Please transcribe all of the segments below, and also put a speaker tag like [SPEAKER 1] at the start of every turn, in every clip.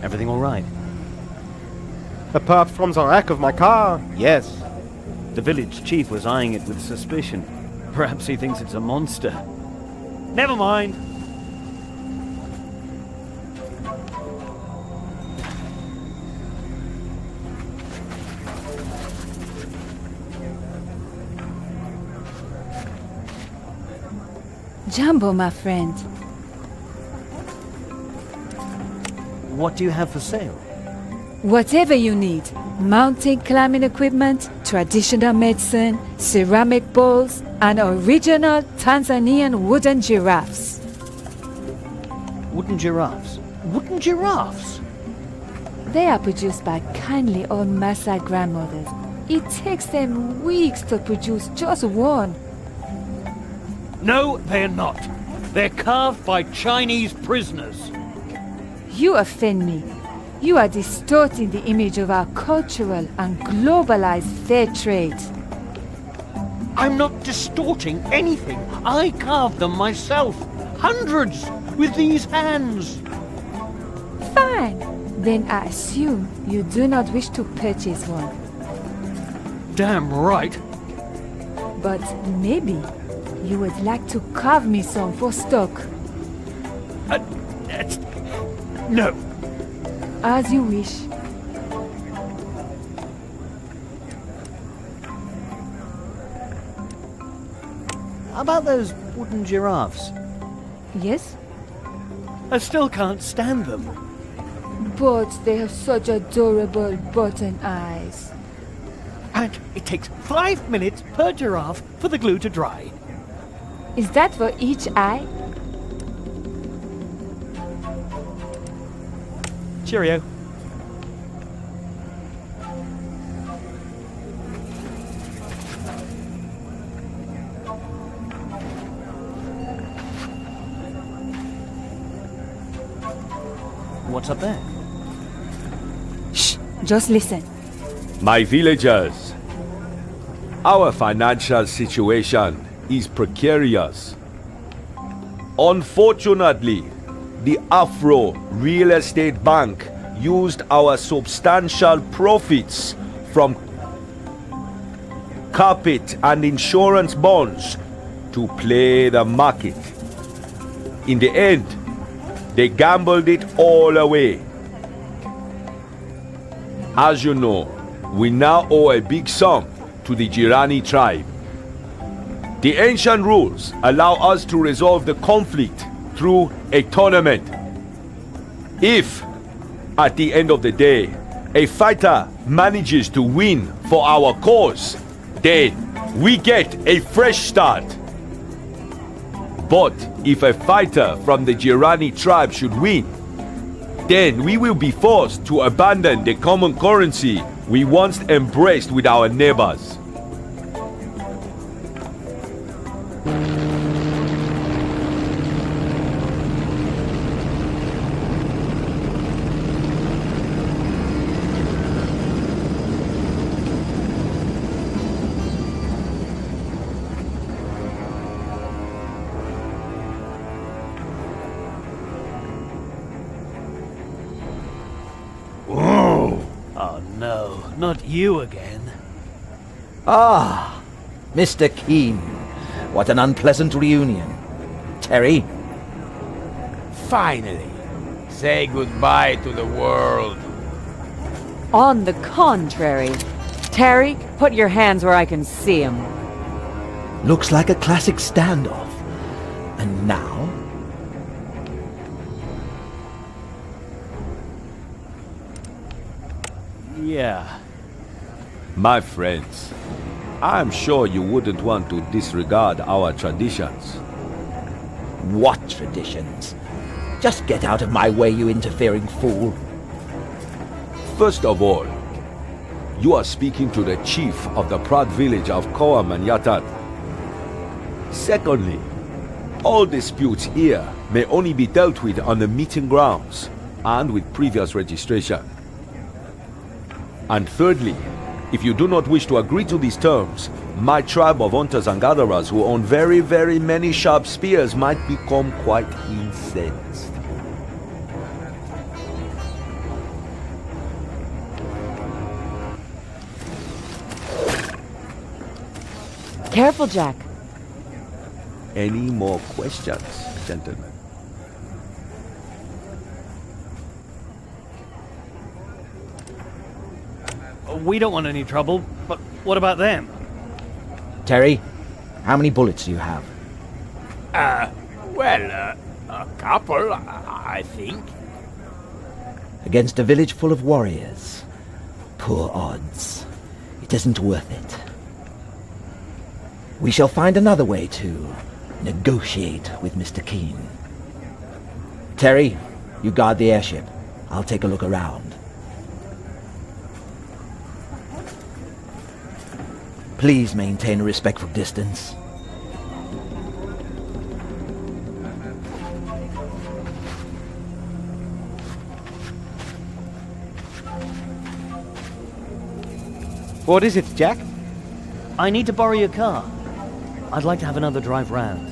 [SPEAKER 1] Everything all right?
[SPEAKER 2] Apart from the wreck of my car, yes.
[SPEAKER 1] The village chief was eyeing it with suspicion. Perhaps he thinks it's a monster. Never mind.
[SPEAKER 3] Jumbo, my friend.
[SPEAKER 1] What do you have for sale?
[SPEAKER 3] Whatever you need. Mountain climbing equipment, traditional medicine, ceramic bowls, and original Tanzanian wooden giraffes.
[SPEAKER 1] Wooden giraffes? Wooden giraffes?
[SPEAKER 3] They are produced by kindly old Maasai grandmothers. It takes them weeks to produce just one.
[SPEAKER 1] No, they're not. They're carved by Chinese prisoners.
[SPEAKER 3] You offend me. You are distorting the image of our cultural and globalized fair trade.
[SPEAKER 1] I'm not distorting anything. I carved them myself. Hundreds with these hands.
[SPEAKER 3] Fine. Then I assume you do not wish to purchase one.
[SPEAKER 1] Damn right.
[SPEAKER 3] But maybe you would like to carve me some for stock.
[SPEAKER 1] No.
[SPEAKER 3] As you wish.
[SPEAKER 1] How about those wooden giraffes?
[SPEAKER 3] Yes?
[SPEAKER 1] I still can't stand them.
[SPEAKER 3] But they have such adorable button eyes.
[SPEAKER 1] And it takes 5 minutes per giraffe for the glue to dry.
[SPEAKER 3] Is that for each eye?
[SPEAKER 1] Cheerio. What's up there?
[SPEAKER 3] Shh! Just listen.
[SPEAKER 4] My villagers, our financial situation is precarious. Unfortunately, the Afro Real Estate Bank used our substantial profits from carpet and insurance bonds to play the market. In the end, they gambled it all away. As you know, we now owe a big sum to the Jirani tribe. The ancient rules allow us to resolve the conflict through a tournament. If, at the end of the day, a fighter manages to win for our cause, then we get a fresh start. But if a fighter from the Jirani tribe should win, then we will be forced to abandon the common currency we once embraced with our neighbors.
[SPEAKER 1] Oh no, not you again.
[SPEAKER 5] Ah, Mr. Keane. What an unpleasant reunion. Terry?
[SPEAKER 6] Finally, say goodbye to the world.
[SPEAKER 7] On the contrary. Terry, put your hands where I can see them.
[SPEAKER 5] Looks like a classic standoff. And now?
[SPEAKER 1] Yeah.
[SPEAKER 4] My friends, I'm sure you wouldn't want to disregard our traditions.
[SPEAKER 5] What traditions? Just get out of my way, you interfering fool.
[SPEAKER 4] First of all, you are speaking to the chief of the proud village of Koamanyatan. Secondly, all disputes here may only be dealt with on the meeting grounds and with previous registration. And thirdly, if you do not wish to agree to these terms, my tribe of hunters and gatherers who own very, very many sharp spears might become quite incensed.
[SPEAKER 7] Careful, Jack.
[SPEAKER 4] Any more questions, gentlemen?
[SPEAKER 1] We don't want any trouble, but what about them?
[SPEAKER 5] Terry, how many bullets do you have?
[SPEAKER 6] Well, a couple, I think.
[SPEAKER 5] Against a village full of warriors. Poor odds. It isn't worth it. We shall find another way to negotiate with Mr. Keane. Terry, you guard the airship. I'll take a look around. Please maintain a respectful distance.
[SPEAKER 2] What is it, Jack?
[SPEAKER 1] I need to borrow your car. I'd like to have another drive round.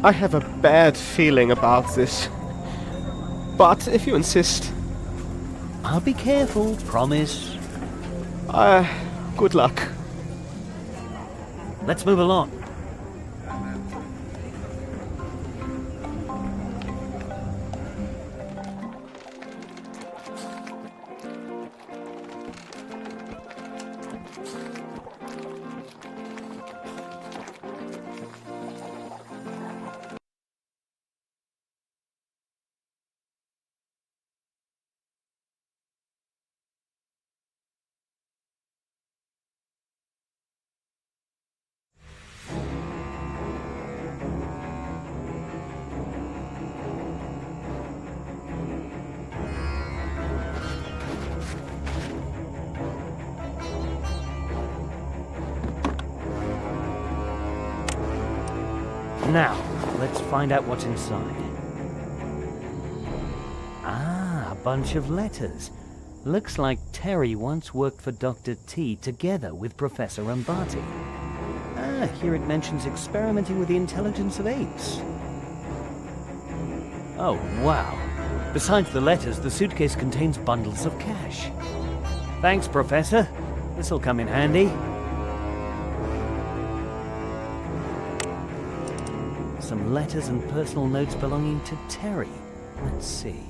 [SPEAKER 2] I have a bad feeling about this. But if you insist,
[SPEAKER 1] I'll be careful, promise.
[SPEAKER 2] good luck.
[SPEAKER 1] Let's move along. Now, let's find out what's inside. Ah, a bunch of letters. Looks like Terry once worked for Dr. T together with Professor Umbati. Ah, here it mentions experimenting with the intelligence of apes. Oh, wow. Besides the letters, the suitcase contains bundles of cash. Thanks, Professor. This'll come in handy. Some letters and personal notes belonging to Terry. Let's see.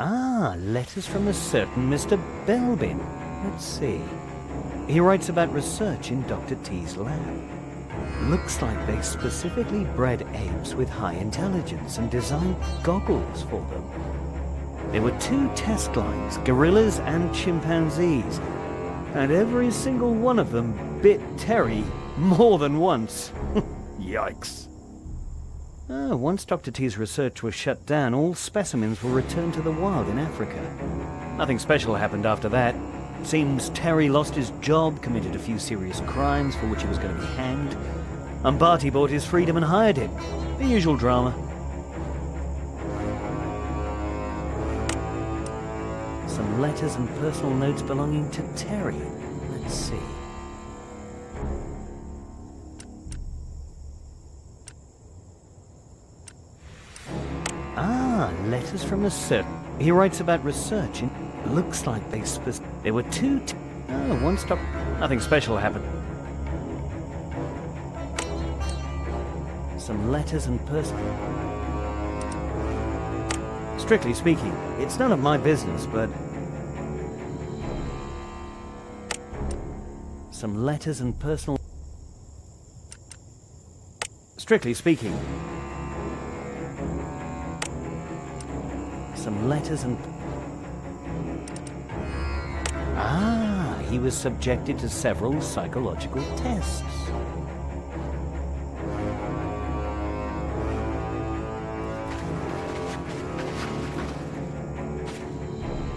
[SPEAKER 1] Ah, letters from a certain Mr. Belbin. Let's see. He writes about research in Dr. T's lab. Looks like they specifically bred apes with high intelligence and designed goggles for them. There were 2 test lines, gorillas and chimpanzees, and every single one of them bit Terry more than once. Yikes. Once Dr. T's research was shut down, all specimens were returned to the wild in Africa. Nothing special happened after that. Seems Terry lost his job, committed a few serious crimes for which he was going to be hanged. Umbati bought his freedom and hired him. The usual drama. Some letters and personal notes belonging to Terry. Let's see. Ah, letters from a certain... He writes about research in... Looks like there were 2... one stop... Nothing special happened. Some letters and personal... Strictly speaking, it's none of my business, but... Some letters and personal... Strictly speaking... Some letters and... Ah, he was subjected to several psychological tests.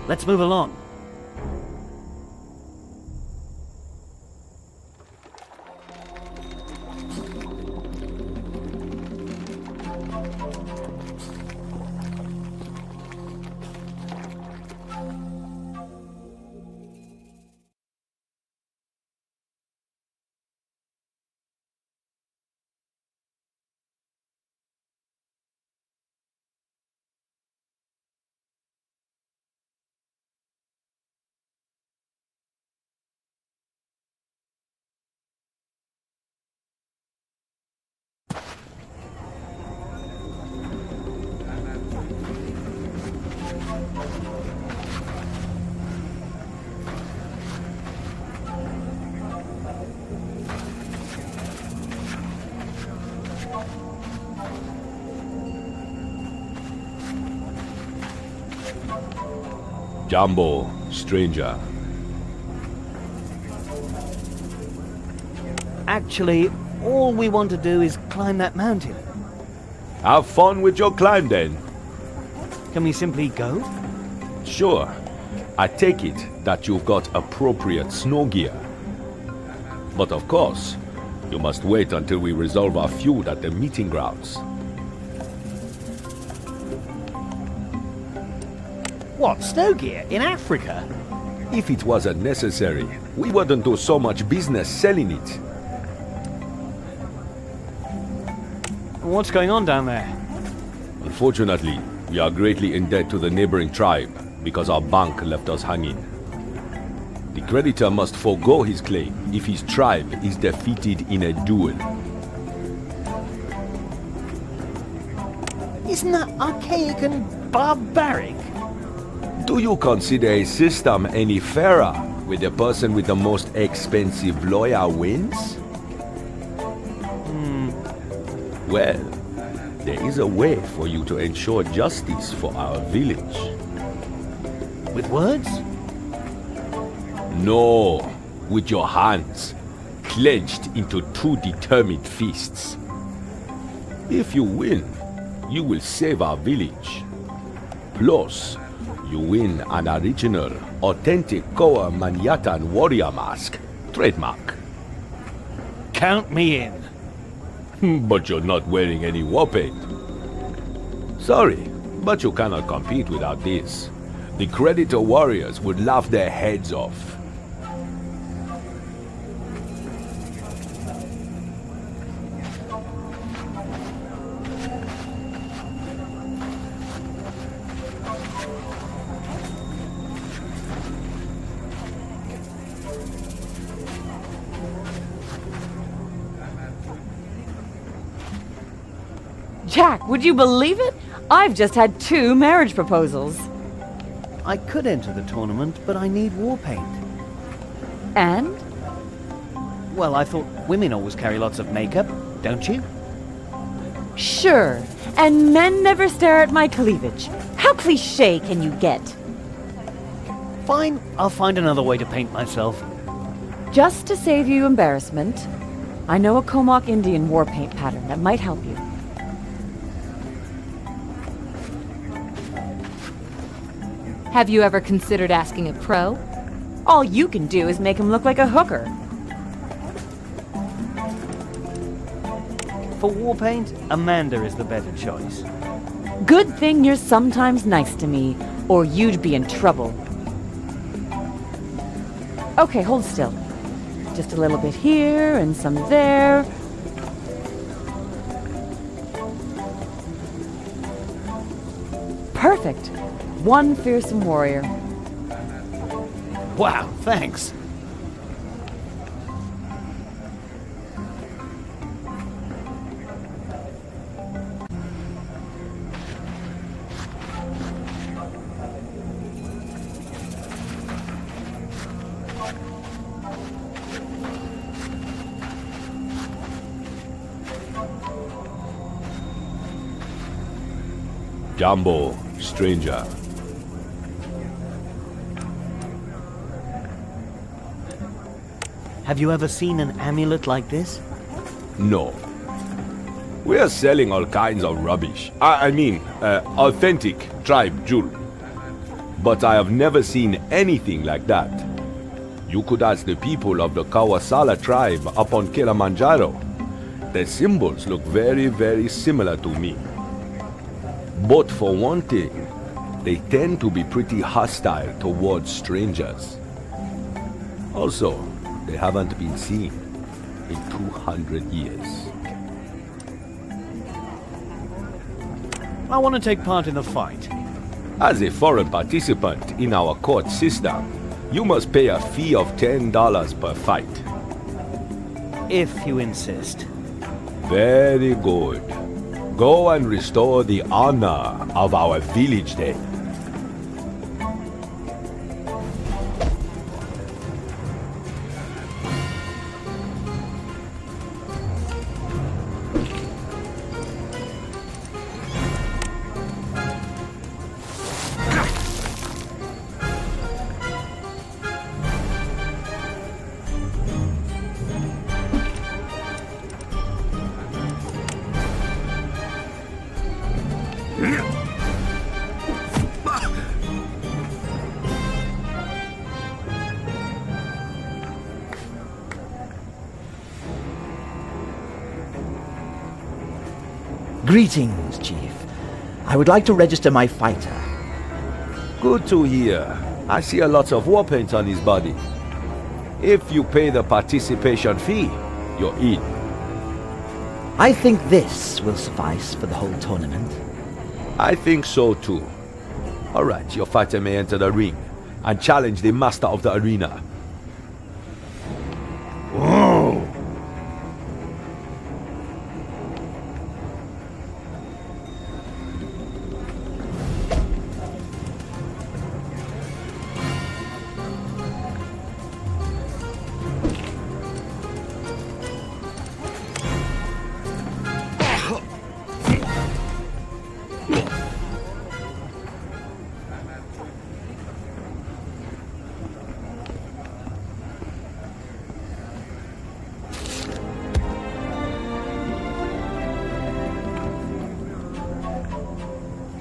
[SPEAKER 1] Let's move along.
[SPEAKER 4] Jumbo, stranger.
[SPEAKER 1] Actually, all we want to do is climb that mountain.
[SPEAKER 4] Have fun with your climb then.
[SPEAKER 1] Can we simply go?
[SPEAKER 4] Sure. I take it that you've got appropriate snow gear. But of course, you must wait until we resolve our feud at the meeting grounds.
[SPEAKER 1] What, snow gear in Africa?
[SPEAKER 4] If it wasn't necessary, we wouldn't do so much business selling it.
[SPEAKER 1] What's going on down there?
[SPEAKER 4] Unfortunately, we are greatly in debt to the neighboring tribe because our bank left us hanging. The creditor must forego his claim if his tribe is defeated in a duel.
[SPEAKER 1] Isn't that archaic and barbaric?
[SPEAKER 4] Do you consider a system any fairer where the person with the most expensive lawyer wins? Well, there is a way for you to ensure justice for our village.
[SPEAKER 1] With words?
[SPEAKER 4] No, with your hands, clenched into two determined fists. If you win, you will save our village. Plus, you win an original, authentic Koa Manhattan warrior mask, trademark.
[SPEAKER 1] Count me in.
[SPEAKER 4] But you're not wearing any war paint. Sorry, but you cannot compete without this. The creditor warriors would laugh their heads off.
[SPEAKER 7] Jack, would you believe it? I've just had 2 marriage proposals.
[SPEAKER 1] I could enter the tournament, but I need war paint.
[SPEAKER 7] And?
[SPEAKER 1] Well, I thought women always carry lots of makeup, don't you?
[SPEAKER 7] Sure. And men never stare at my cleavage. How cliché can you get?
[SPEAKER 1] Fine, I'll find another way to paint myself.
[SPEAKER 7] Just to save you embarrassment, I know a Comox Indian war paint pattern that might help you.
[SPEAKER 8] Have you ever considered asking a pro?
[SPEAKER 7] All you can do is make him look like a hooker.
[SPEAKER 1] For war paint, Amanda is the better choice.
[SPEAKER 7] Good thing you're sometimes nice to me, or you'd be in trouble. Okay, hold still. Just a little bit here and some there. Perfect. One fearsome warrior.
[SPEAKER 1] Wow, thanks.
[SPEAKER 4] Jumbo, stranger.
[SPEAKER 1] Have you ever seen an amulet like this?
[SPEAKER 4] No. We are selling all kinds of rubbish. I mean, authentic tribe jewelry. But I have never seen anything like that. You could ask the people of the Kawasala tribe up on Kilimanjaro. The symbols look very, very similar to me. But for one thing, they tend to be pretty hostile towards strangers. Also, they haven't been seen in 200 years.
[SPEAKER 1] I want to take part in the fight.
[SPEAKER 4] As a foreign participant in our court system, you must pay a fee of $10 per fight.
[SPEAKER 1] If you insist.
[SPEAKER 4] Very good. Go and restore the honor of our village then.
[SPEAKER 5] Greetings, Chief. I would like to register my fighter.
[SPEAKER 4] Good to hear. I see a lot of war paint on his body. If you pay the participation fee, you're in.
[SPEAKER 5] I think this will suffice for the whole tournament.
[SPEAKER 4] I think so too. Alright, your fighter may enter the ring and challenge the master of the arena.